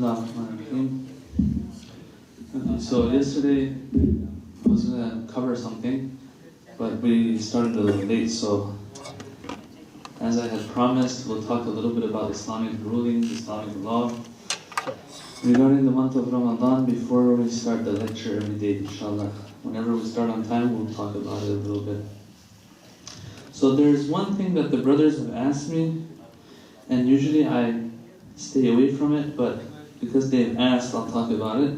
Bismillahirrahmanirrahim. Okay, so yesterday I was going to cover something, but we started a little late, so as I had promised, we'll talk a little bit about Islamic rulings, Islamic law, regarding the month of Ramadan before we start the lecture every day, inshallah. Whenever we start on time, we'll talk about it a little bit. So there's one thing that the brothers have asked me, and usually I stay away from it, but because they've asked, I'll talk about it.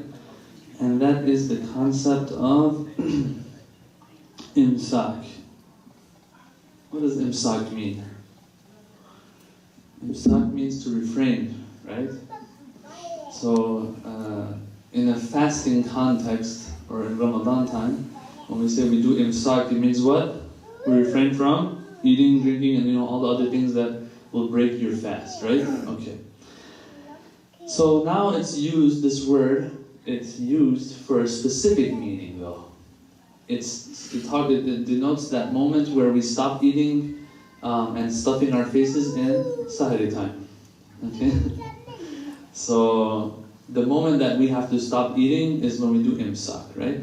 And that is the concept of imsak. What does imsak mean? Imsak means to refrain, right? So in a fasting context, or in Ramadan time, when we say we do imsak, it means what? We refrain from eating, drinking, and all the other things that will break your fast, right? Okay. So now it's used, this word, it's used for a specific meaning though. It denotes that moment where we stop eating and stuffing our faces in Sahari time. Okay? So the moment that we have to stop eating is when we do imsak, right?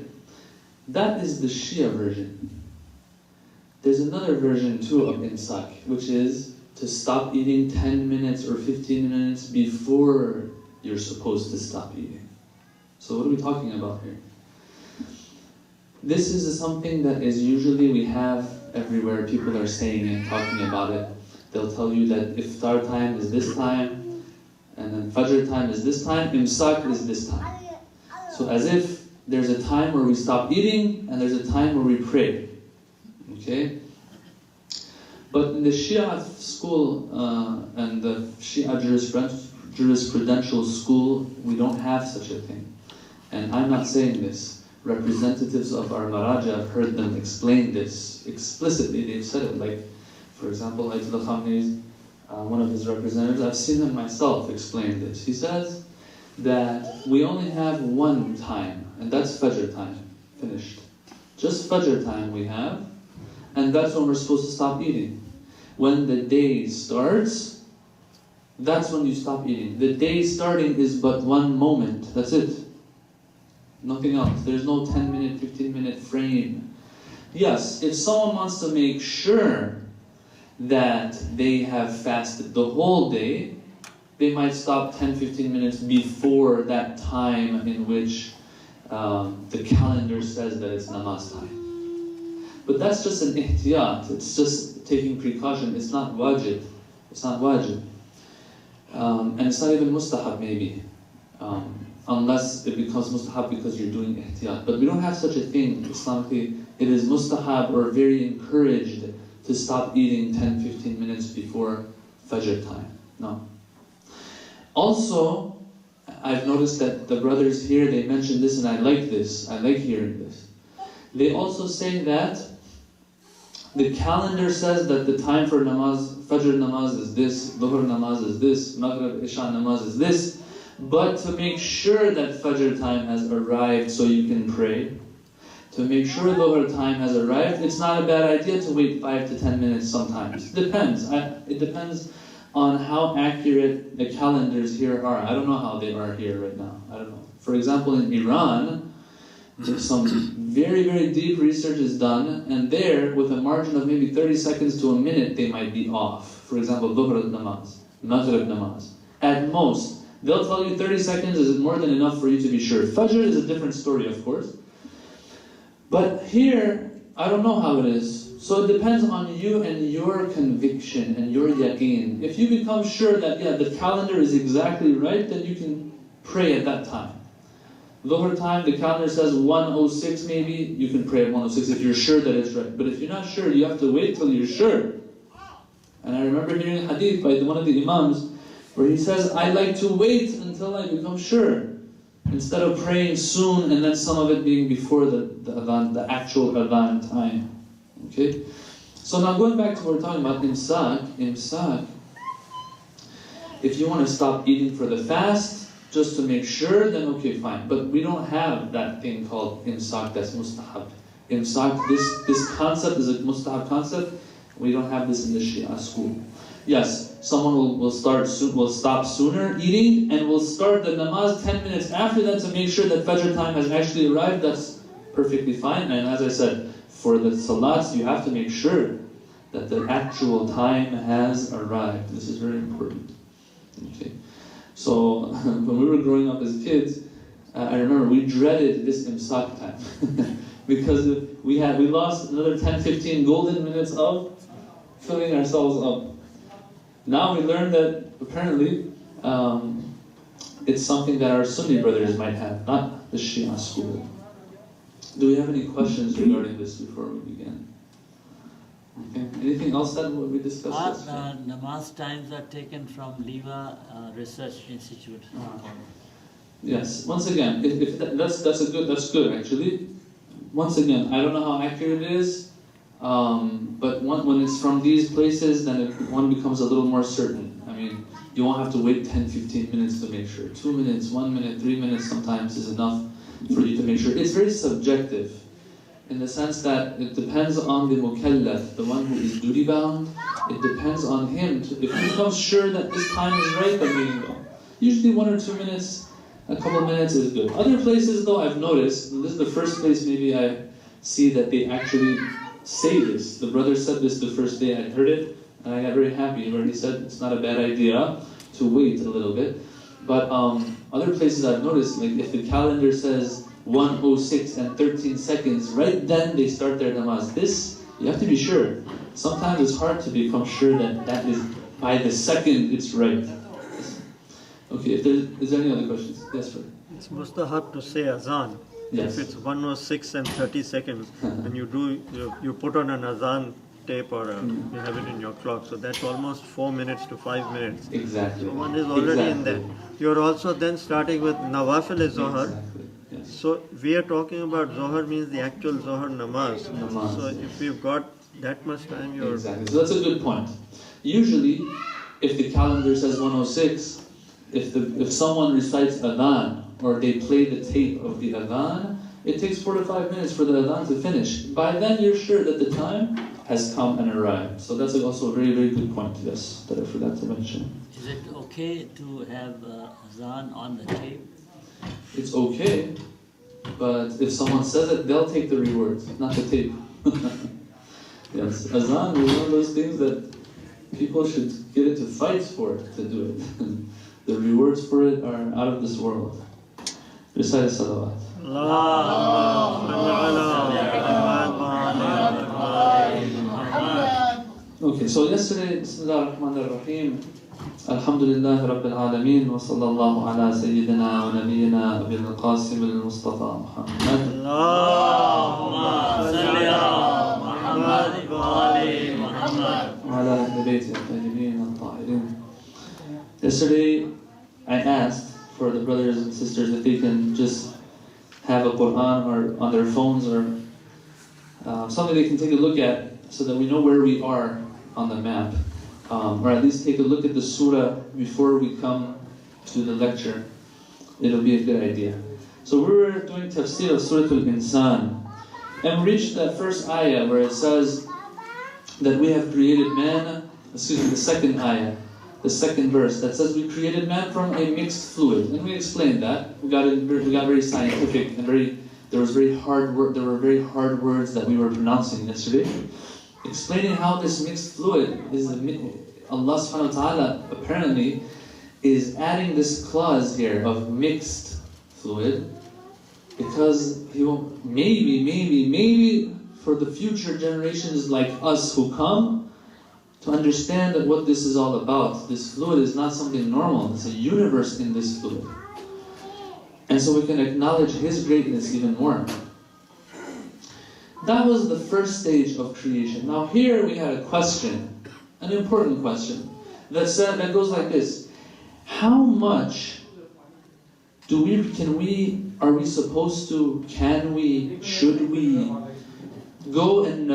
That is the Shia version. There's another version too of imsak, which is to stop eating 10 minutes or 15 minutes before you're supposed to stop eating. So what are we talking about here? This is something that is usually we have everywhere. People are saying and talking about it. They'll tell you that iftar time is this time, and then fajr time is this time, imsak is this time. So as if there's a time where we stop eating and there's a time where we pray. Okay? But in the Shia school and the Shia jurisprudential school, we don't have such a thing. And I'm not saying this. Representatives of our Maraja, I've heard them explain this explicitly. They've said it, like, for example, Ayatollah Khamenei's, one of his representatives, I've seen him myself explain this. He says that we only have one time, and that's Fajr time, finished. Just Fajr time we have, and that's when we're supposed to stop eating. When the day starts, that's when you stop eating. The day starting is but one moment, that's it. Nothing else. There's no 10-minute, 15-minute frame. Yes, if someone wants to make sure that they have fasted the whole day, they might stop 10-15 minutes before that time in which the calendar says that it's namaz time. But that's just an ihtiyat. It's just taking precaution. It's not wajib. It's not wajib. And it's not even mustahab maybe. Unless it becomes mustahab because you're doing ihtiyat. But we don't have such a thing Islamically. It is mustahab or very encouraged to stop eating 10-15 minutes before fajr time. No. Also, I've noticed that the brothers here, they mention this, and I like this. I like hearing this. They also say that the calendar says that the time for namaz, fajr namaz is this, dhuhr namaz is this, maghrib isha namaz is this. But to make sure that Fajr time has arrived so you can pray, to make sure Dhuhr time has arrived, it's not a bad idea to wait 5 to 10 minutes sometimes. Depends. It depends on how accurate the calendars here are. I don't know how they are here right now. I don't know. For example, in Iran, some very, very deep research is done, and there, with a margin of maybe 30 seconds to a minute, they might be off. For example, Dhuhr namaz, Maghrib namaz. At most, they'll tell you 30 seconds is more than enough for you to be sure. Fajr is a different story, of course. But here, I don't know how it is. So it depends on you and your conviction and your yaqeen. If you become sure that, yeah, the calendar is exactly right, then you can pray at that time. Dhuhr time, the calendar says 1:06 maybe, you can pray at 1:06 if you're sure that it's right. But if you're not sure, you have to wait till you're sure. And I remember hearing a hadith by one of the imams, where he says, I like to wait until I become sure, instead of praying soon and then some of it being before the adhan, the actual adhan time. Okay? So now going back to what we're talking about, imsak, if you want to stop eating for the fast, just to make sure, then okay, fine. But we don't have that thing called imsak that's mustahab. Imsak, this concept is a mustahab concept. We don't have this in the Shia school. Yes, someone will stop sooner eating and will start the namaz 10 minutes after that to make sure that Fajr time has actually arrived. That's perfectly fine. And as I said, for the salats, you have to make sure that the actual time has arrived. This is very important. Okay. So when we were growing up as kids, I remember we dreaded this imsak time because we lost another 10-15 golden minutes of filling ourselves up. Now we learn that apparently it's something that our Sunni brothers might have, not the Shia school. Do we have any questions regarding this before we begin? Okay. Anything else that we discussed? Namaz times are taken from Liva Research Institute. Yes. Once again, if that's good actually. Once again, I don't know how accurate it is, but when it's from these places, then one becomes a little more certain. I mean, you won't have to wait 10-15 minutes to make sure. 2 minutes, 1 minute, 3 minutes sometimes is enough for you to make sure. It's very subjective, in the sense that it depends on the mukallaf, the one who is duty bound. It depends on him. If he becomes sure that this time is right, then we can go. Usually 1 or 2 minutes, a couple of minutes is good. Other places though, I've noticed, and this is the first place maybe I see that they actually say this. The brother said this the first day I heard it, and I got very happy where he said it's not a bad idea to wait a little bit. But other places I've noticed, like if the calendar says 1:06 and 13 seconds, right then they start their namaz. This, you have to be sure. Sometimes it's hard to become sure that that is, by the second it's right. Okay, is there any other questions? Yes, sir. It's mustahab to say azan. Yes. If it's 1:06 and 30 seconds, and you put on an azan tape or you have it in your clock, so that's almost 4 minutes to 5 minutes. Exactly. So one is already in there. You're also then starting with nawafil Zohar. Exactly. Yes. So we are talking about Zohar means the actual Zohar namaz. Namaz. So if you've got that much time, you're... Exactly. So that's a good point. Usually, if the calendar says 1:06, if someone recites adhan or they play the tape of the adhan, it takes 4 to 5 minutes for the adhan to finish. By then, you're sure that the time has come and arrived. So that's also a very, very good point, yes, that I forgot to mention. Is it okay to have azan on the tape? It's okay, but if someone says it, they'll take the rewards, not the tape. Yes, azan is one of those things that people should get into fights for to do it. The rewards for it are out of this world. Recite a salawat. Okay, so yesterday, Bismillah ar-Rahman ar-Rahim, Alhamdulillah Rabbil Alameen, wa sallallahu ala Sayyidina wa Nabiyyina Abil Qasim al-Mustafa Muhammad. Allahumma salli ala Muhammad wa ali Muhammad. Wa ala ahli bayti al-tayyibin al-tahirin. Yesterday, I asked for the brothers and sisters if they can just have a Quran or on their phones or something they can take a look at so that we know where we are on the map. Or at least take a look at the surah before we come to the lecture. It'll be a good idea. So we were doing tafsir of Surah Al-Insan, and we reached that first ayah where it says that we have created man, the second ayah, the second verse that says we created man from a mixed fluid. And we explained that. We got very scientific and there were very hard words that we were pronouncing yesterday, explaining how this mixed fluid is Allah subhanahu wa ta'ala apparently is adding this clause here of mixed fluid because he will maybe for the future generations like us who come to understand that what this is all about. This fluid is not something normal, there's a universe in this fluid. And so we can acknowledge His greatness even more. That was the first stage of creation. Now here we had a question, an important question, that goes like this. How much should we go and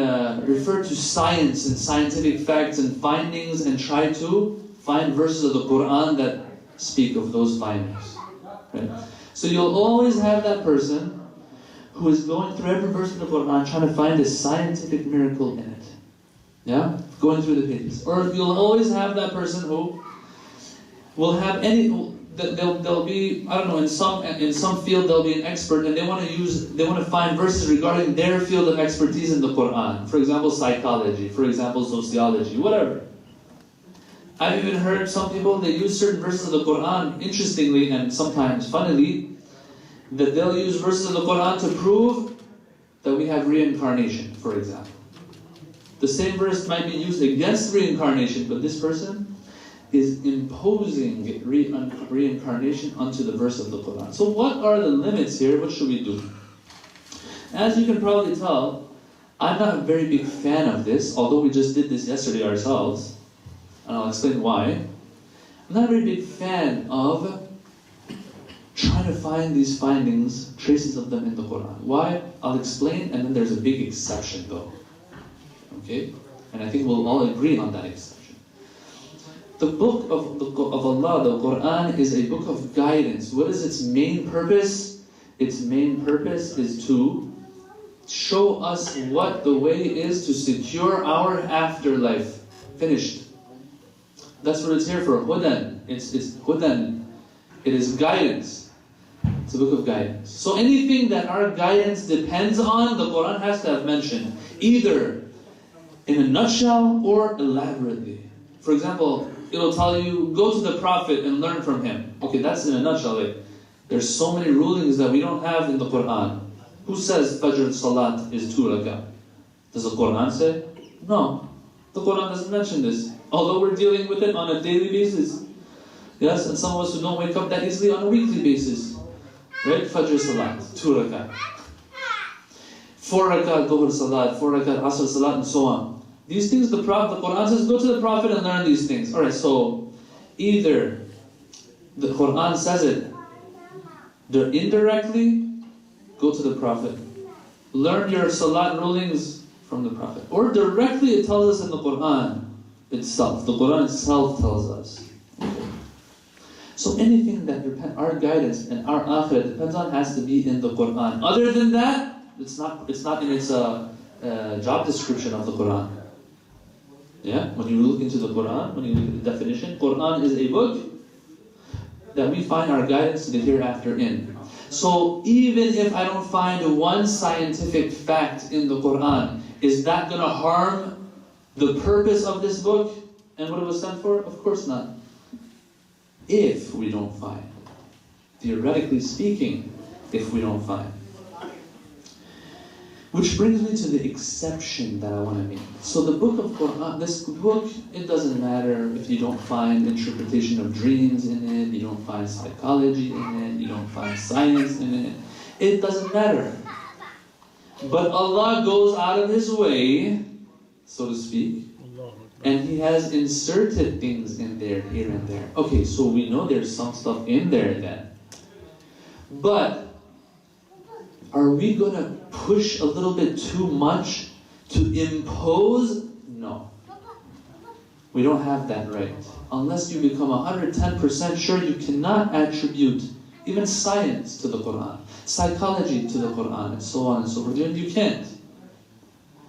refer to science and scientific facts and findings and try to find verses of the Quran that speak of those findings? Right? So you'll always have that person who is going through every verse of the Quran trying to find a scientific miracle in it. Yeah? Of going through the pages. Or you'll always have that person who will have they'll be, I don't know, in some field they'll be an expert, and they want to find verses regarding their field of expertise in the Quran. For example, psychology, for example, sociology, whatever. I've even heard some people, they use certain verses of the Quran, interestingly and sometimes funnily, that they'll use verses of the Quran to prove that we have reincarnation, for example. The same verse might be used against reincarnation, but this person is imposing reincarnation onto the verse of the Quran. So what are the limits here? What should we do? As you can probably tell, I'm not a very big fan of this, although we just did this yesterday ourselves, and I'll explain why. I'm not a very big fan of trying to find these findings, traces of them in the Quran. Why? I'll explain, and then there's a big exception though. Okay? And I think we'll all agree on that exception. The book of Allah, the Quran, is a book of guidance. What is its main purpose? Its main purpose is to show us what the way is to secure our afterlife. Finished. That's what it's here for. Hudan. It's Hudan. It is guidance. It's a book of guidance. So anything that our guidance depends on, the Quran has to have mentioned. Either in a nutshell or elaborately. For example, it'll tell you, go to the Prophet and learn from him. Okay, that's in a nutshell. Like, there's so many rulings that we don't have in the Quran. Who says Fajr Salat is 2 rakah? Does the Quran say? No. The Quran doesn't mention this. Although we're dealing with it on a daily basis. Yes, and some of us who don't wake up that easily on a weekly basis. Right? Fajr Salat, 2 rakah. 4 rakah Dhuhr Salat, 4 rakah Asr Salat, and so on. These things, the Quran says, go to the Prophet and learn these things. Alright, so either the Quran says it indirectly, go to the Prophet. Learn your Salat rulings from the Prophet. Or directly it tells us in the Quran itself. The Quran itself tells us. So anything that our guidance and our akhirah depends on has to be in the Quran. Other than that, it's not in its job description of the Quran. Yeah, when you look into the Quran, when you look at the definition, Quran is a book that we find our guidance to the hereafter in. So even if I don't find one scientific fact in the Quran, is that going to harm the purpose of this book and what it was sent for? Of course not. If we don't find, theoretically speaking, if we don't find. Which brings me to the exception that I want to make. So the book of Quran, this book, it doesn't matter if you don't find interpretation of dreams in it, you don't find psychology in it, you don't find science in it. It doesn't matter. But Allah goes out of His way, so to speak, and He has inserted things in there, here and there. Okay, so we know there's some stuff in there then. But are we going to push a little bit too much to impose? No. We don't have that right. Unless you become 110% sure, you cannot attribute even science to the Quran, psychology to the Quran, and so on and so forth. You can't.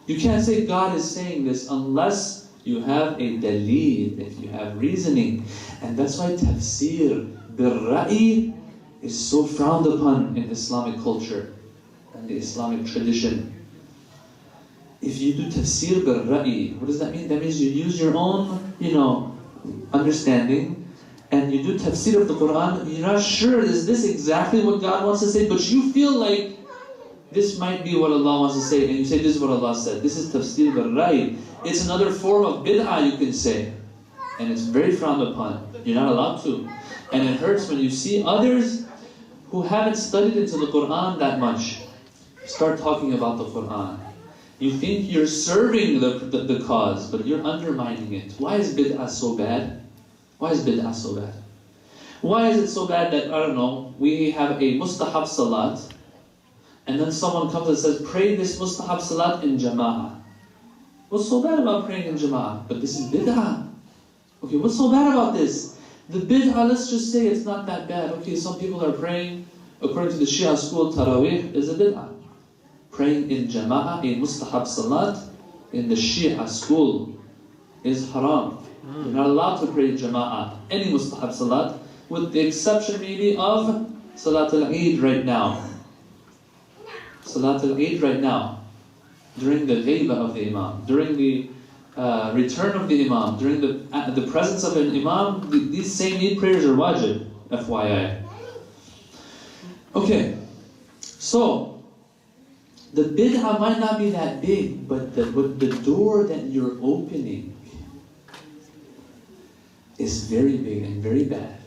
You can't say God is saying this unless you have a daleel, if you have reasoning. And that's why tafsir bil-ra'i is so frowned upon in Islamic culture and the Islamic tradition. If you do tafsir bil-ra'i, what does that mean? That means you use your own, understanding, and you do tafsir of the Quran. You're not sure, is this exactly what God wants to say? But you feel like this might be what Allah wants to say, and you say this is what Allah said. This is tafsir bil-ra'i. It's another form of bid'ah, you can say. And it's very frowned upon. You're not allowed to. And it hurts when you see others who haven't studied into the Quran that much start talking about the Quran. You think you're serving the cause, but you're undermining it. Why is bid'ah so bad? Why is bid'ah so bad? Why is it so bad that, I don't know, we have a mustahab salat, and then someone comes and says, pray this mustahab salat in jama'ah. What's so bad about praying in jama'ah? But this is bid'ah. Okay, what's so bad about this? The bid'ah, let's just say it's not that bad. Okay, some people are praying, according to the Shia school, Taraweeh is a bid'ah. Praying in jama'ah, a mustahab salat, in the Shia school, is haram. You're not allowed to pray jama'ah, any mustahab salat, with the exception maybe of Salat al-Eid right now. Salat al-Eid right now, during the ghaibah of the Imam, during the return of the Imam, during the presence of an Imam, these same Eid prayers are wajib, FYI. Okay, so the bid'ah might not be that big, but the door that you're opening is very big and very bad.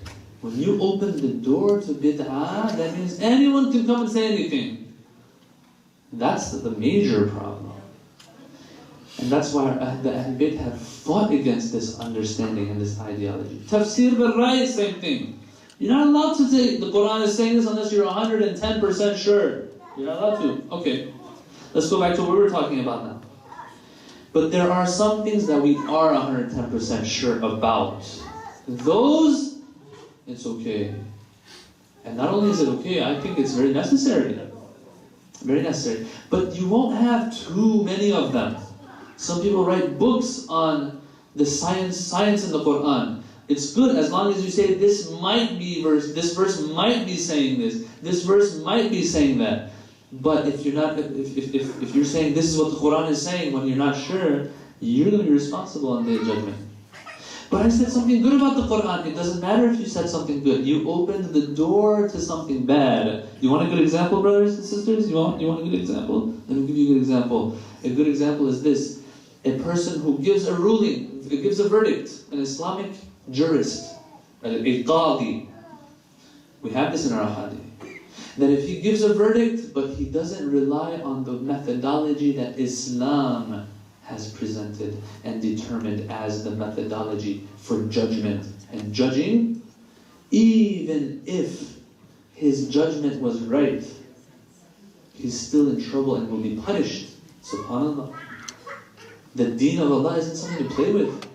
When you open the door to bid'ah, that means anyone can come and say anything. That's the major problem. And that's why the Ahl Bayt have fought against this understanding and this ideology. Tafsir bil-Rai, same thing. You're not allowed to say the Quran is saying this unless you're 110% sure. You're not allowed to. Okay, let's go back to what we're talking about now. But there are some things that we are 110% sure about. Those, it's okay. And not only is it okay, I think it's very necessary. Very necessary. But you won't have too many of them. Some people write books on the science in the Quran. It's good as long as you say this might be verse, this verse might be saying this verse might be saying that. But if you're not, if you're saying this is what the Quran is saying when you're not sure, you're going to be responsible on the Day of Judgment. But I said something good about the Quran. It doesn't matter if you said something good. You opened the door to something bad. You want a good example, brothers and sisters? You want a good example? Let me give you a good example. A good example is this. A person who gives a ruling, gives a verdict, an Islamic jurist, a qadi. We have this in our hadith. That if he gives a verdict, but he doesn't rely on the methodology that Islam has presented and determined as the methodology for judgment and judging, even if his judgment was right, he's still in trouble and will be punished. SubhanAllah. The deen of Allah isn't something to play with.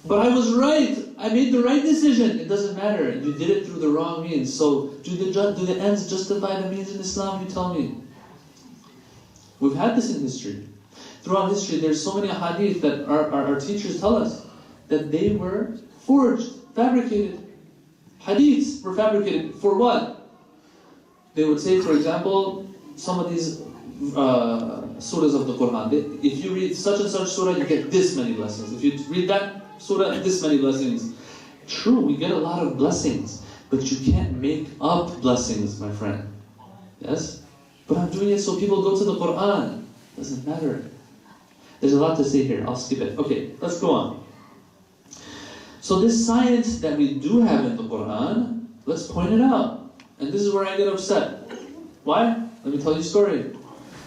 But I was right. I made the right decision. It doesn't matter. You did it through the wrong means. So do the ends justify the means in Islam? You tell me. We've had this in history. Throughout history, there's so many hadith that our teachers tell us that they were forged, fabricated. Hadiths were fabricated. For what? They would say, for example, some of these surahs of the Quran. If you read such and such surah, you get this many blessings. If you read that surah, this many blessings. True, we get a lot of blessings, but you can't make up blessings, my friend. Yes? But I'm doing it so people go to the Quran. Doesn't matter. There's a lot to say here. I'll skip it. Okay, let's go on. So this science that we do have in the Quran, let's point it out. And this is where I get upset. Why? Let me tell you a story.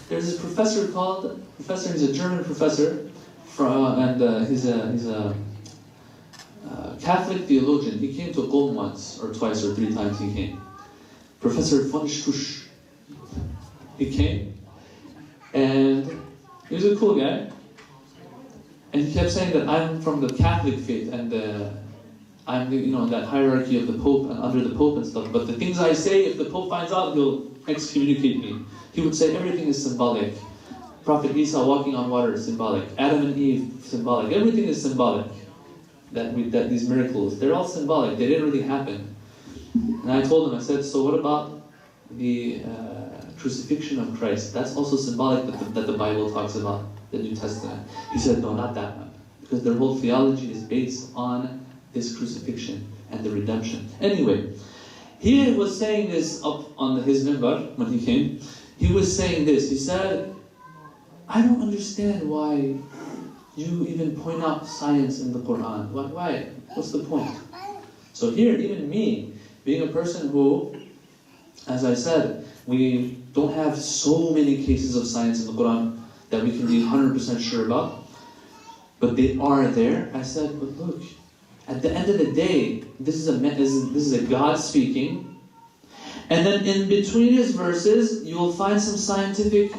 There's this professor he's a German professor, he's a Catholic theologian. He came to Qom once, or twice, or three times he came. Professor von Stusch. He came, and he was a cool guy. And he kept saying that I'm from the Catholic faith, and I'm in that hierarchy of the Pope and under the Pope and stuff. But the things I say, if the Pope finds out, he'll excommunicate me. He would say everything is symbolic. Prophet Isa walking on water is symbolic. Adam and Eve, symbolic. Everything is symbolic. That these miracles, they're all symbolic. They didn't really happen. And I told him, I said, so what about the crucifixion of Christ? That's also symbolic that the Bible talks about, the New Testament. He said, no, not that one. Because their whole theology is based on this crucifixion and the redemption. Anyway, he was saying this up on his minbar when he came. He was saying this. He said, I don't understand why you even point out science in the Quran. Why? What's the point? So here, even me, being a person who, as I said, we don't have so many cases of science in the Quran that we can be 100% sure about, but they are there. I said, but look, at the end of the day, this is a God speaking, and then in between his verses, you will find some scientific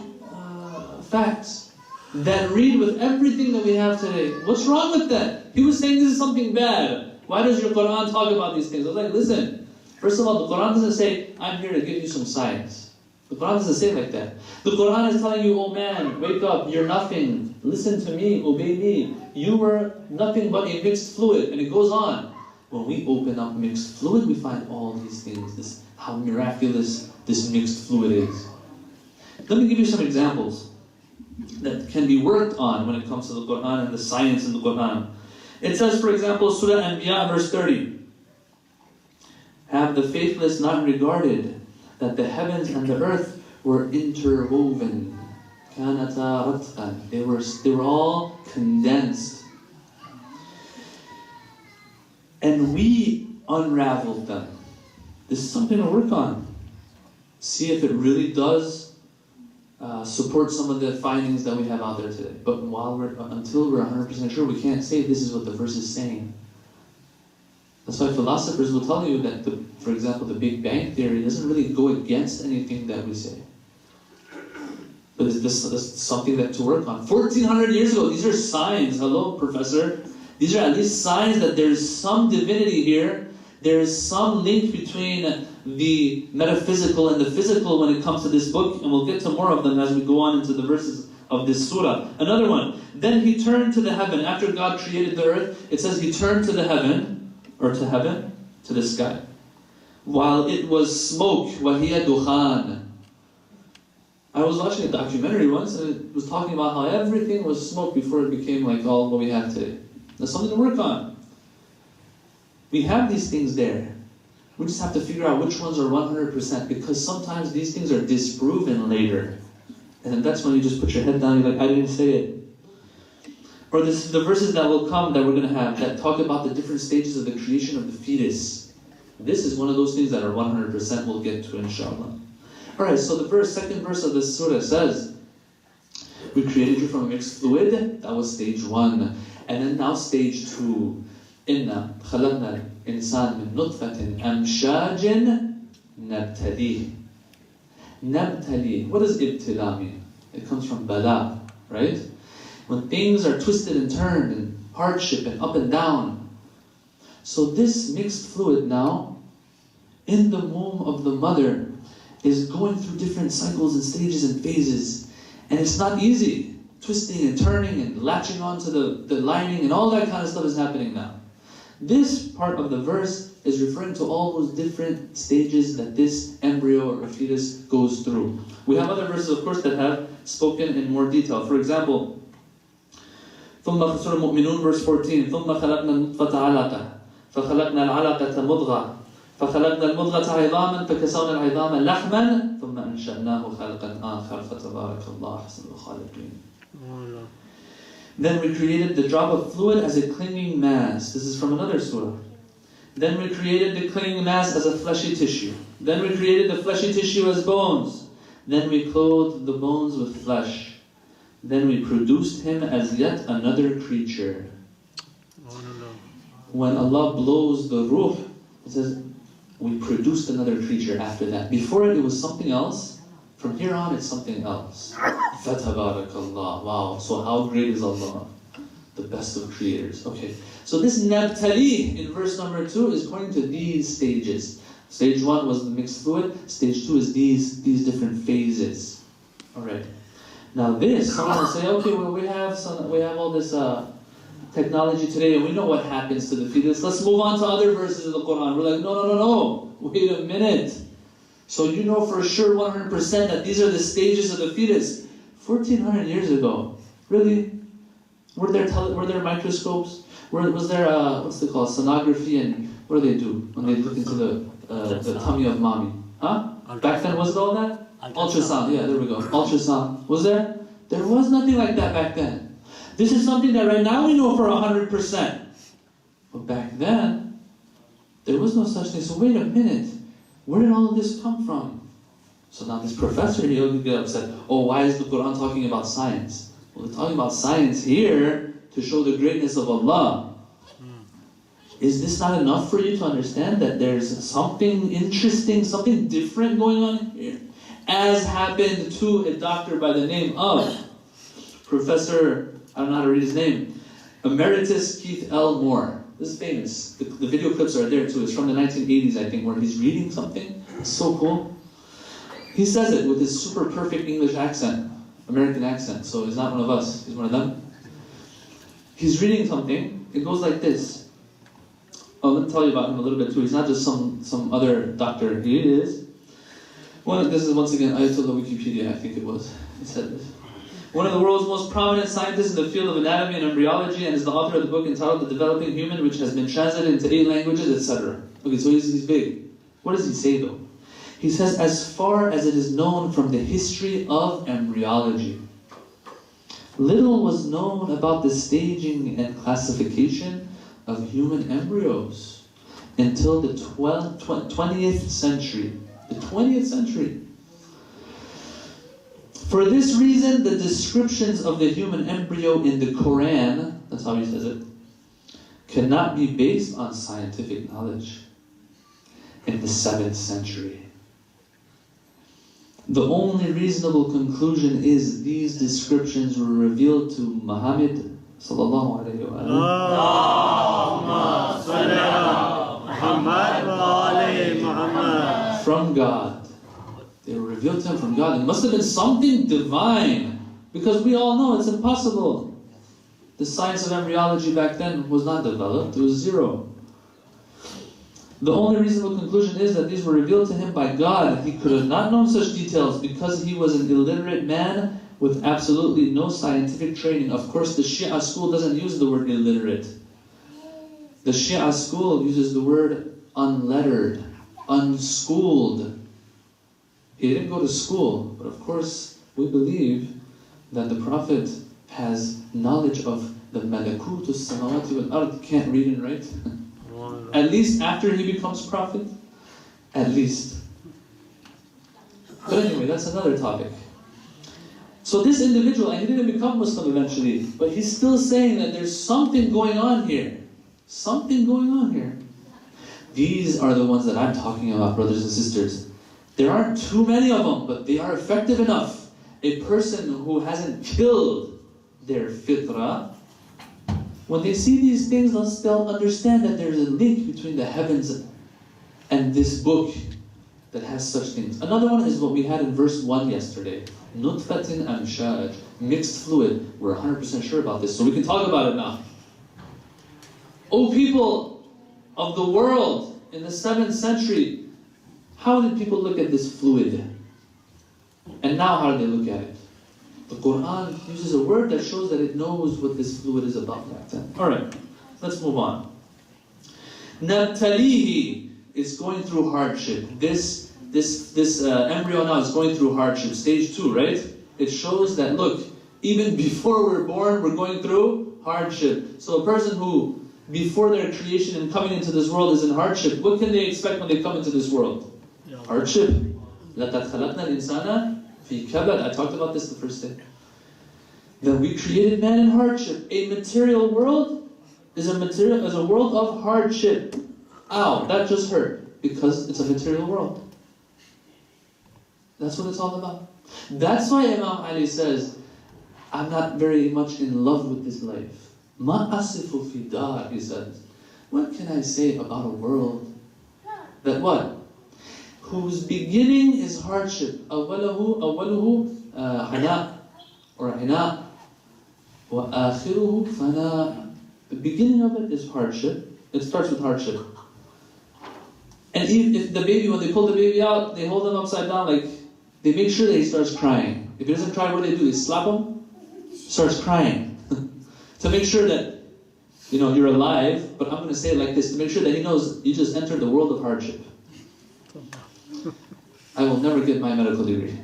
facts that read with everything that we have today. What's wrong with that? He was saying this is something bad. Why does your Quran talk about these things? I was like, listen, first of all, the Quran doesn't say, I'm here to give you some science. The Quran doesn't say it like that. The Quran is telling you, oh man, wake up, you're nothing. Listen to me, obey me. You were nothing but a mixed fluid. And it goes on. When we open up mixed fluid, we find all these things, how miraculous this mixed fluid is. Let me give you some examples that can be worked on when it comes to the Quran and the science in the Quran. It says, for example, Surah Anbiya, verse 30. Have the faithless not regarded that the heavens and the earth were interwoven? كَانَتَا رَتْقًا. They were all condensed. And we unraveled them. This is something to work on. See if it really does support some of the findings that we have out there today. But until we're 100% sure, we can't say this is what the verse is saying. That's why philosophers will tell you that, for example, the Big Bang Theory doesn't really go against anything that we say. But this is something that to work on. 1400 years ago, these are signs. Hello, professor. These are at least signs that there's some divinity here. There is some link between the metaphysical and the physical when it comes to this book, and we'll get to more of them as we go on into the verses of this surah. Another one. Then he turned to the heaven. After God created the earth, it says he turned to the heaven, to the sky, while it was smoke. وَهِيَ دُخَانٌ. I was watching a documentary once, and it was talking about how everything was smoke before it became like all what we have today. That's something to work on. We have these things there. We just have to figure out which ones are 100%, because sometimes these things are disproven later. And then that's when you just put your head down and you're like, I didn't say it. Or the verses that will come that we're going to have that talk about the different stages of the creation of the fetus. This is one of those things that are 100% we'll get to, inshallah. Alright, so the second verse of this surah says, we created you from a mixed fluid. That was stage 1. And then now stage 2. إِنَّا خَلَقْنَا الْإِنسَانَ مِنْ نُطْفَةٍ أَمْشَاجٍ نَبْتَلِيهِ. Nabtali. What does ibtila mean? It comes from bala, right? When things are twisted and turned and hardship and up and down. So this mixed fluid now, in the womb of the mother, is going through different cycles and stages and phases. And it's not easy. Twisting and turning and latching onto the lining and all that kind of stuff is happening now. This part of the verse is referring to all those different stages that this embryo or fetus goes through. We have other verses, of course, that have spoken in more detail. For example, Surah Mu'minun, verse 14, ثُمَّ خَلَقْنَا النُّطْفَةَ عَلَقَةً فَخَلَقْنَا الْعَلَقَةَ مُضْغَةً فَخَلَقْنَا الْمُضْغَةَ عِظَامًا فَكَسَوْنَا الْعِظَامَ لَحْمًا ثُمَّ أَنشَأْنَاهُ خَلْقًا آخَرَ فَتَبَارَكَ اللَّهُ أَحْسَنُ الْخَالِقِينَ. Then we created the drop of fluid as a clinging mass. This is from another surah. Then we created the clinging mass as a fleshy tissue. Then we created the fleshy tissue as bones. Then we clothed the bones with flesh. Then we produced him as yet another creature. When Allah blows the ruh, it says, we produced another creature after that. Before it was something else. From here on, it's something else. Fatabarakallah. Wow. So how great is Allah? The best of creators. Okay. So this nabtali in verse number 2 is pointing to these stages. Stage 1 was the mixed fluid. Stage 2 is these different phases. Alright. Now this, someone will say, okay, well we have all this technology today and we know what happens to the fetus. Let's move on to other verses of the Quran. We're like, no. Wait a minute. So you know for sure 100% that these are the stages of the fetus. 1400 years ago. Really? Were there microscopes? Was there what's it called? Sonography, and what do they do when they look into the tummy of mommy? Huh? Back then was it all that? Ultrasound. Yeah, there we go. Ultrasound. Was there? There was nothing like that back then. This is something that right now we know for 100%. But back then, there was no such thing. So wait a minute. Where did all of this come from? So now this professor, he'll get upset. Oh, why is the Quran talking about science? Well, they're talking about science here to show the greatness of Allah. Is this not enough for you to understand that there's something interesting, something different going on here? As happened to a doctor by the name of Professor, I don't know how to read his name, Emeritus Keith L. Moore. This is famous. The video clips are there too. It's from the 1980s, I think, where he's reading something. It's so cool. He says it with his super perfect English accent, American accent, so he's not one of us, he's one of them. He's reading something, it goes like this. Oh, let me tell you about him a little bit too. He's not just some other doctor, he is. This is once again Ayatollah Wikipedia, I think it was. He said this. One of the world's most prominent scientists in the field of anatomy and embryology, and is the author of the book entitled The Developing Human, which has been translated into 8 languages, etc. Okay, so he's big. What does he say though? He says, as far as it is known from the history of embryology, little was known about the staging and classification of human embryos until the 20th century. The 20th century. For this reason, the descriptions of the human embryo in the Quran, that's how he says it, cannot be based on scientific knowledge. In the 7th century, the only reasonable conclusion is these descriptions were revealed to Muhammad sallallahu alayhi wa sallam from God. They were revealed to him from God. It must have been something divine, because we all know it's impossible. The science of embryology back then was not developed, it was zero. The only reasonable conclusion is that these were revealed to him by God. He could have not known such details because he was an illiterate man with absolutely no scientific training. Of course, the Shia school doesn't use the word illiterate. The Shia school uses the word unlettered, unschooled. He didn't go to school, but of course, we believe that the Prophet has knowledge of the malakutus samawati wal ard. Can't read and write. At least after he becomes prophet. At least. But anyway, that's another topic. So this individual, and he didn't become Muslim eventually, but he's still saying that there's something going on here. Something going on here. These are the ones that I'm talking about, brothers and sisters. There aren't too many of them, but they are effective enough. A person who hasn't killed their fitrah, when they see these things, they'll understand that there's a link between the heavens and this book that has such things. Another one is what we had in verse 1 yesterday. Nutfatin amshaj, mixed fluid. We're 100% sure about this, so we can talk about it now. O people of the world in the 7th century, how did people look at this fluid? And now how do they look at it? The Quran uses a word that shows that it knows what this fluid is about back then. Alright, let's move on. Nabtalihi is going through hardship. This embryo now is going through hardship. Stage 2, right? It shows that, look, even before we're born, we're going through hardship. So a person who, before their creation and coming into this world is in hardship, what can they expect when they come into this world? Hardship. لَقَدْ خَلَقْنَا الْإِنسَانَ فِي كَبَدٍ. I talked about this the first day. That we created man in hardship. A material world is a world of hardship. Ow, that just hurt. Because it's a material world. That's what it's all about. That's why Imam Ali says, I'm not very much in love with this life. Ma asifu fi dar, he says. What can I say about a world that what? Whose beginning is hardship. Awaluhu hana or hina. Wa akhiruhu fana. The beginning of it is hardship. It starts with hardship. And if the baby, when they pull the baby out, they hold him upside down, like, they make sure that he starts crying. If he doesn't cry, what do? They slap him, starts crying. To make sure that, you're alive, but I'm going to say it like this, to make sure that he knows you just entered the world of hardship. I will never get my medical degree.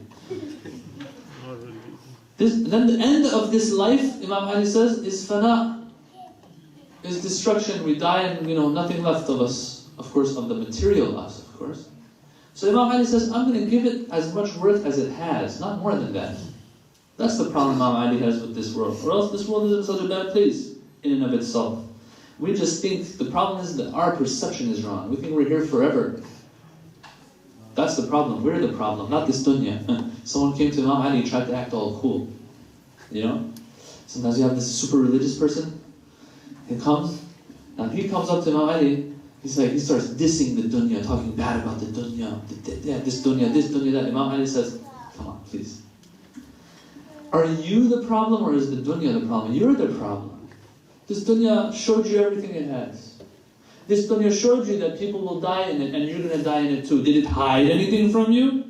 Then the end of this life, Imam Ali says, is fana, is destruction. We die and, nothing left of us, of course, of the material us, of course. So Imam Ali says, I'm going to give it as much worth as it has, not more than that. That's the problem Imam Ali has with this world. Or else this world isn't such a bad place in and of itself. We just think, the problem is that our perception is wrong. We think we're here forever. That's the problem. We're the problem, not this dunya. Someone came to Imam Ali and tried to act all cool. Sometimes you have this super religious person. He comes up to Imam Ali He's like, he starts dissing the dunya, talking bad about the dunya. Yeah, this dunya, that. Imam Ali says, come on, please. Are you the problem or is the dunya the problem? You're the problem. This dunya showed you everything it has. This dunya showed you that people will die in it and you're going to die in it too. Did it hide anything from you?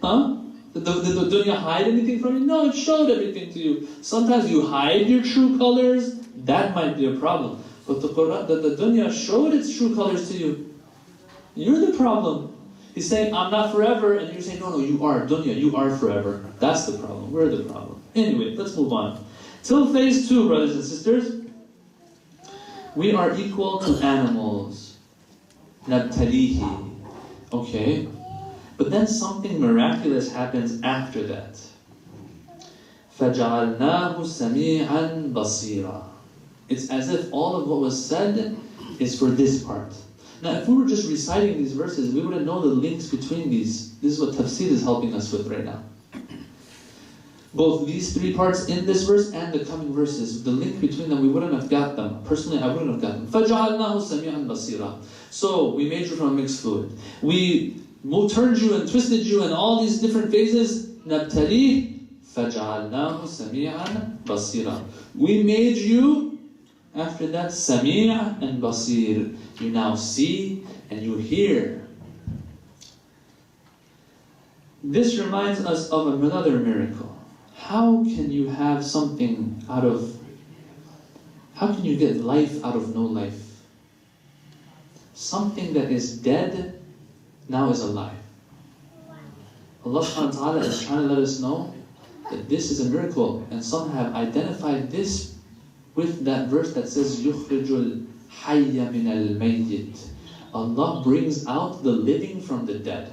Huh? Did the dunya hide anything from you? No, it showed everything to you. Sometimes you hide your true colors. That might be a problem. But the dunya showed its true colors to you. You're the problem. He's saying, I'm not forever, and you're saying, no, you are. Dunya, you are forever. That's the problem. We're the problem. Anyway, let's move on. Till phase 2, brothers and sisters, we are equal to animals. Nabtalihi. Okay? But then something miraculous happens after that. فَجَعَلْنَاهُ سَمِيعًا بَصِيرًا. It's as if all of what was said is for this part. Now, if we were just reciting these verses, we wouldn't know the links between these. This is what tafsir is helping us with right now. Both these 3 parts in this verse and the coming verses, the link between them, we wouldn't have got them. Personally, I wouldn't have got them. فَجَعَلْنَاهُ سَمِيعًا بَصِيرًا. So, we made you from a mixed fluid. We turned you and twisted you in all these different phases. نَبْتَلِيهِ فَجَعَلْنَاهُ سَمِيعًا بَصِيرًا. We made you, after that, Sami' and Basir. You now see and you hear. This reminds us of another miracle. How can you have something how can you get life out of no life? Something that is dead now is alive. Allah subhanahu wa ta'ala is trying to let us know that this is a miracle, and some have identified this with that verse that says يُخْرِجُ الْحَيَّ مِنَ الْمَيِّتِ. Allah brings out the living from the dead.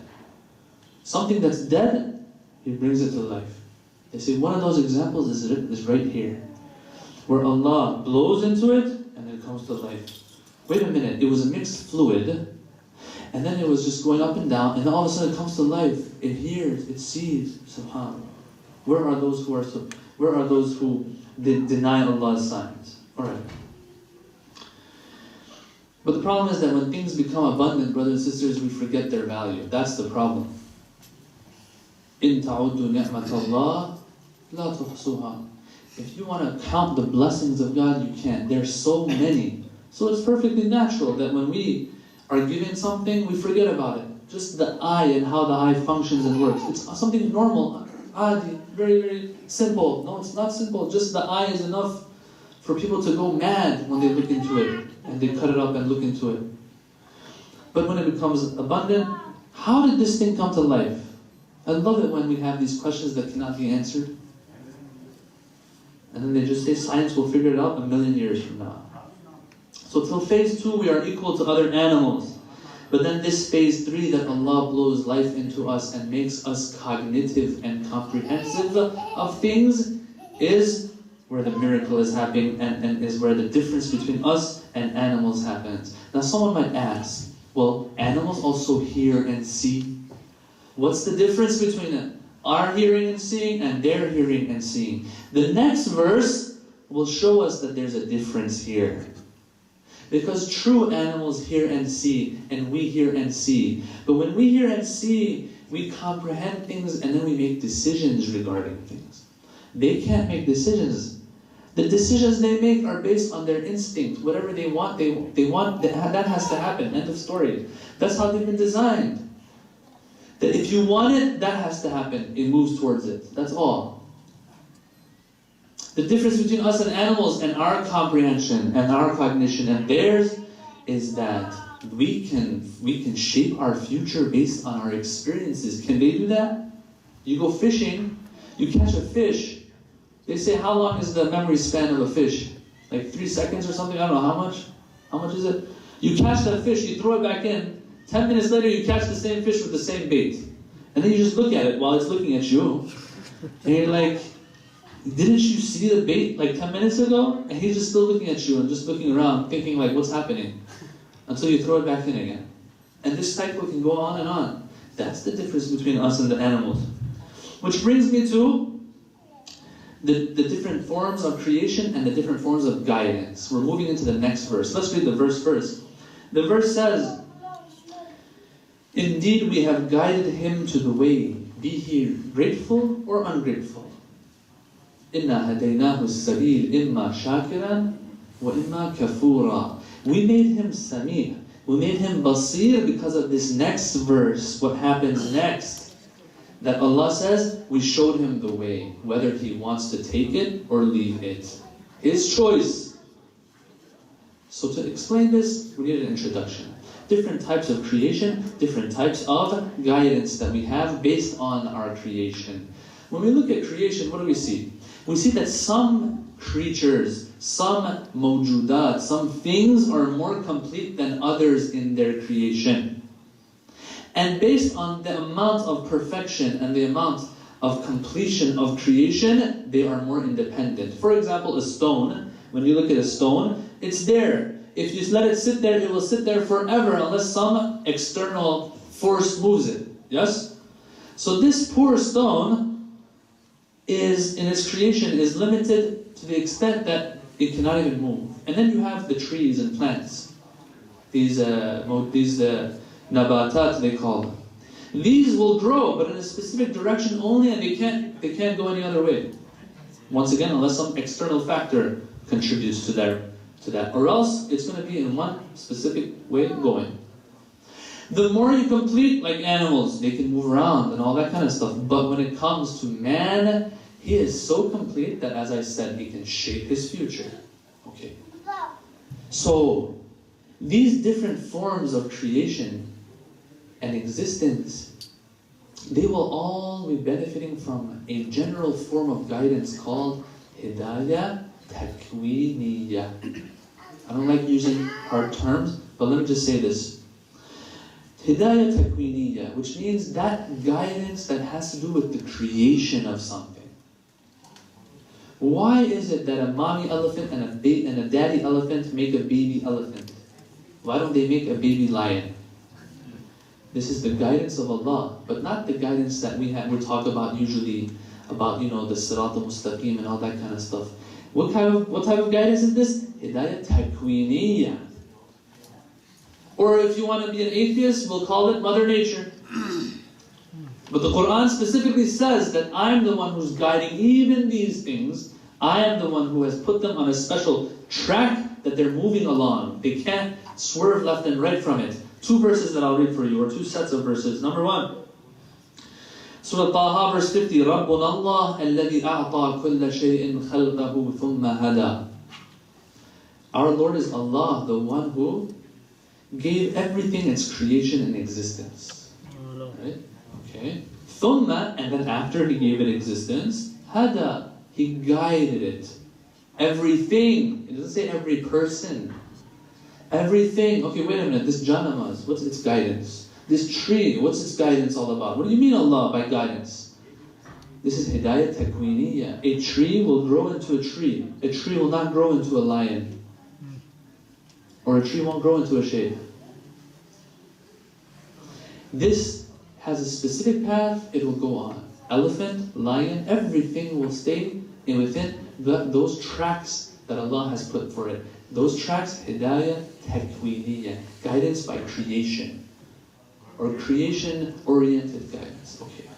Something that's dead, He brings it to life. They say one of those examples is right here, where Allah blows into it and it comes to life. Wait a minute, it was a mixed fluid, and then it was just going up and down, and all of a sudden it comes to life. It hears, it sees. Subhanallah. Where are those who deny Allah's signs? Alright. But the problem is that when things become abundant, brothers and sisters, we forget their value. That's the problem. إِن تَعُدُّوا نِعْمَةَ اللَّهِ لَا تُحْصُوهَا. If you want to count the blessings of God, you can't. There's so many. So it's perfectly natural that when we are given something, we forget about it. Just the eye and how the eye functions and works. It's something normal, adi, very, very simple. No, it's not simple. Just the eye is enough for people to go mad when they look into it. And they cut it up and look into it. But when it becomes abundant, how did this thing come to life? I love it when we have these questions that cannot be answered. And then they just say science will figure it out 1,000,000 years from now. So till phase 2 we are equal to other animals. But then this phase 3 that Allah blows life into us and makes us cognitive and comprehensive of things is where the miracle is happening and is where the difference between us and animals happens. Now someone might ask, well, animals also hear and see. What's the difference between them? Our hearing and seeing and their hearing and seeing. The next verse will show us that there's a difference here. Because true animals hear and see, and we hear and see. But when we hear and see, we comprehend things and then we make decisions regarding things. They can't make decisions. The decisions they make are based on their instinct. Whatever they want, that has to happen. End of story. That's how they've been designed. That if you want it, that has to happen. It moves towards it. That's all. The difference between us and animals and our comprehension and our cognition and theirs is that we can shape our future based on our experiences. Can they do that? You go fishing, you catch a fish. They say, how long is the memory span of a fish? Like 3 seconds or something? I don't know how much. How much is it? You catch that fish, you throw it back in. 10 minutes later, you catch the same fish with the same bait. And then you just look at it while it's looking at you. And you're like, didn't you see the bait like 10 minutes ago? And he's just still looking at you and just looking around, thinking like, what's happening? Until you throw it back in again. And this cycle can go on and on. That's the difference between us and the animals. Which brings me to the different forms of creation and the different forms of guidance. We're moving into the next verse. Let's read the verse first. The verse says, indeed we have guided him to the way, be he grateful or ungrateful. إِنَّا هَدَيْنَاهُ السَّبِيلِ إِمَّا شَاكِرًا وَإِمَّا كَفُورًا. We made him Sami', we made him Basir because of this next verse. What happens next? That Allah says, we showed him the way, whether he wants to take it or leave it. His choice. So to explain this, we need an introduction. Different types of creation, different types of guidance that we have based on our creation. When we look at creation, what do we see? We see that some creatures, some mawjudat, some things are more complete than others in their creation. And based on the amount of perfection and the amount of completion of creation, they are more independent. For example, a stone, when you look at a stone, it's there. If you let it sit there, it will sit there forever unless some external force moves it. Yes? So this poor stone is, in its creation, is limited to the extent that it cannot even move. And then you have the trees and plants. These nabatat, they call them. These will grow, but in a specific direction only, and they can't go any other way. Once again, unless some external factor contributes to that. Or else, it's going to be in one specific way going. The more you complete, like animals, they can move around and all that kind of stuff. But when it comes to man, he is so complete that, as I said, he can shape his future. Okay. So, these different forms of creation and existence, they will all be benefiting from a general form of guidance called Hidayah Takwiniyah. I don't like using hard terms, but let me just say this. Hidayah Takwiniyah, which means that guidance that has to do with the creation of something. Why is it that a mommy elephant and a daddy elephant make a baby elephant? Why don't they make a baby lion? This is the guidance of Allah, but not the guidance that we talk about usually, about the Sirat al-Mustaqim and all that kind of stuff. What type of guidance is this? Hidayah Takwiniyah. Or if you want to be an atheist, we'll call it Mother Nature. But the Quran specifically says that I'm the one who's guiding even these things. I am the one who has put them on a special track that they're moving along. They can't swerve left and right from it. Two verses that I'll read for you, or two sets of verses. Number one, Surah Taha, verse 50. رَبُّنَا اللَّهُ الَّذِي أَعْطَى كُلَّ شَيْءٍ خَلْقَهُ ثُمَّ هَدَى. Our Lord is Allah, the one who gave everything its creation and existence. Right? Okay. ثُمَّ, and then after He gave it existence, هَدَى, He guided it. Everything. It doesn't say every person. Everything. Okay, wait a minute. This janamaz, what's its guidance? This tree, what's its guidance all about? What do you mean Allah by guidance? This is Hidayah Takwiniyah. A tree will grow into a tree. A tree will not grow into a lion. Or a tree won't grow into a shape. This has a specific path, it will go on. Elephant, lion, everything will stay within those tracks that Allah has put for it. Those tracks, Hidayah Takwiniyah, guidance by creation, or creation-oriented guidance. Okay.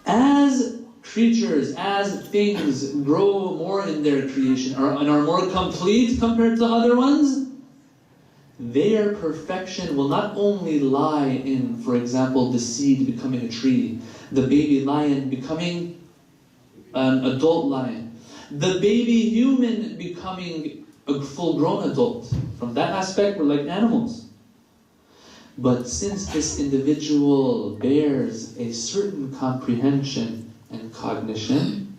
As creatures, as things grow more in their creation and are more complete compared to other ones, their perfection will not only lie in, for example, the seed becoming a tree, the baby lion becoming an adult lion, the baby human becoming a full-grown adult. From that aspect, we're like animals. But since this individual bears a certain comprehension and cognition,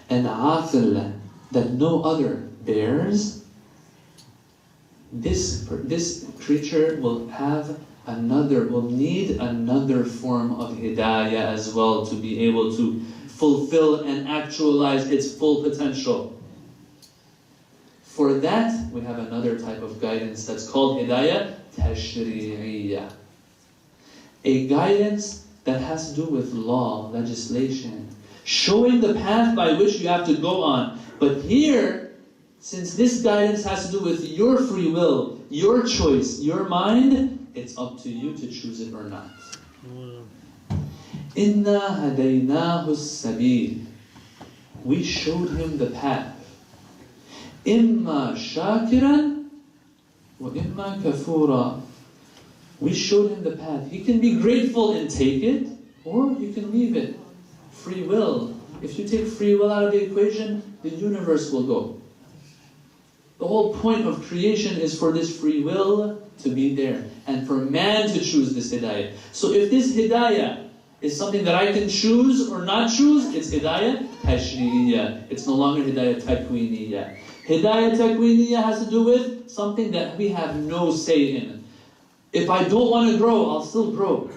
and aql that no other bears, this creature will need another form of hidayah as well to be able to fulfill and actualize its full potential. For that, we have another type of guidance that's called Hidayah Tashri'iyah. A guidance that has to do with law, legislation, showing the path by which you have to go on. But here, since this guidance has to do with your free will, your choice, your mind, it's up to you to choose it or not. Inna hadaynahu sabil. We showed him the path. Imma shakiran wa imma kafura. We showed him the path. He can be grateful and take it, or you can leave it. Free will. If you take free will out of the equation, the universe will go. The whole point of creation is for this free will to be there, and for man to choose this hidayah. So if this hidayah is something that I can choose or not choose, it's hidayah tashri'iyya. It's no longer hidayah takwiniyya. Hidayah takwiniyya has to do with something that we have no say in. If I don't want to grow, I'll still grow.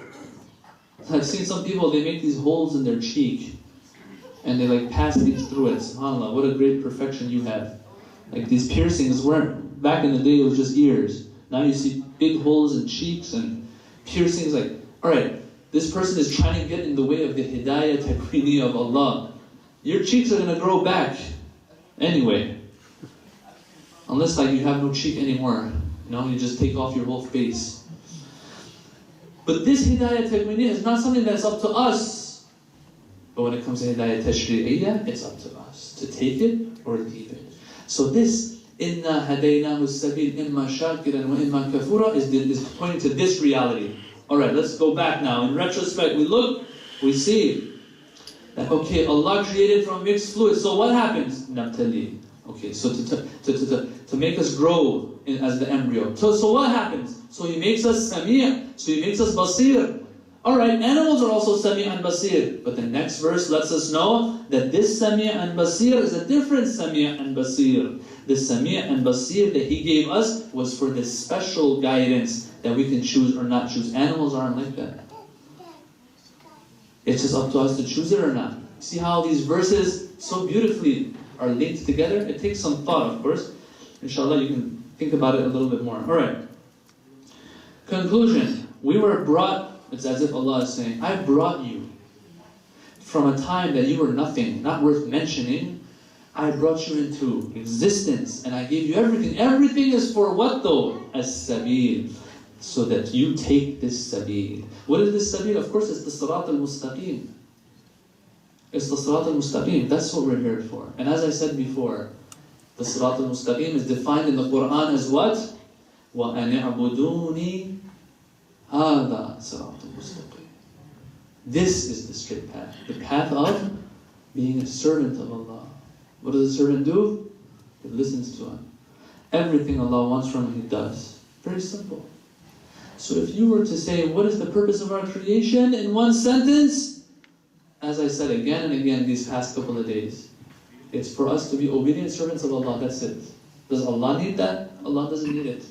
I've seen some people, they make these holes in their cheek and they like pass things through it. SubhanAllah, what a great perfection you have. Like these piercings weren't, back in the day it was just ears. Now you see big holes in cheeks and piercings. Like, alright, this person is trying to get in the way of the hidayah takwini of Allah. Your cheeks are going to grow back anyway. Unless like you have no cheek anymore. You know, you just take off your whole face. But this hidayah takwini is not something that's up to us. But when it comes to hidayah tashri'iyya, it's up to us to take it or leave it. So this, inna hadaynahu sabil imma shakiran wa imma kafura, is pointing to this reality. Alright, let's go back now. In retrospect, we look, we see that, okay, Allah created from mixed fluid. So what happens? Nabtali. Okay, so to make us grow as the embryo. So what happens? So He makes us sami', so He makes us basir. Alright, animals are also sami' and basir. But the next verse lets us know that this sami' and basir is a different sami' and basir. The sami' and basir that He gave us was for this special guidance that we can choose or not choose. Animals aren't like that. It's just up to us to choose it or not. See how these verses so beautifully are linked together? It takes some thought, of course. Inshallah, you can think about it a little bit more. Alright. Conclusion. We were brought, it's as if Allah is saying, I brought you from a time that you were nothing, not worth mentioning. I brought you into existence and I gave you everything. Everything is for what though? As-sabil. So that you take this sabil. What is this sabil? Of course, it's the sirat al-mustaqim. It's the sirat al-mustaqim. That's what we're here for. And as I said before, the sirat al-mustaqim is defined in the Quran as what? وَأَنِ اعْبُدُونِي هَذَا صِرَاطٌ مُسْتَقِيمٌ. This is the straight path. The path of being a servant of Allah. What does a servant do? He listens to Him. Everything Allah wants from him, He does. Very simple. So if you were to say, what is the purpose of our creation in one sentence? As I said again and again these past couple of days, it's for us to be obedient servants of Allah, that's it. Does Allah need that? Allah doesn't need it.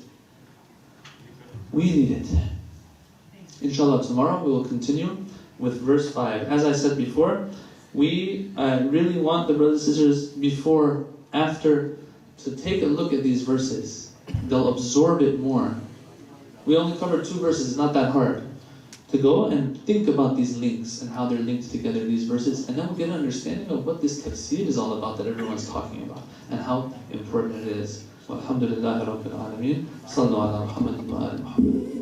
We need it. Inshallah, tomorrow we will continue with verse 5. As I said before, we really want the brothers and sisters before, after, to take a look at these verses. They'll absorb it more. We only covered 2 verses, it's not that hard. To go and think about these links and how they're linked together, these verses, and then we'll get an understanding of what this tafsir is all about that everyone's talking about, and how important it is. Walhamdulillahi Rabbil Alameen. Sallu ala Muhammadin wa ala Muhammad.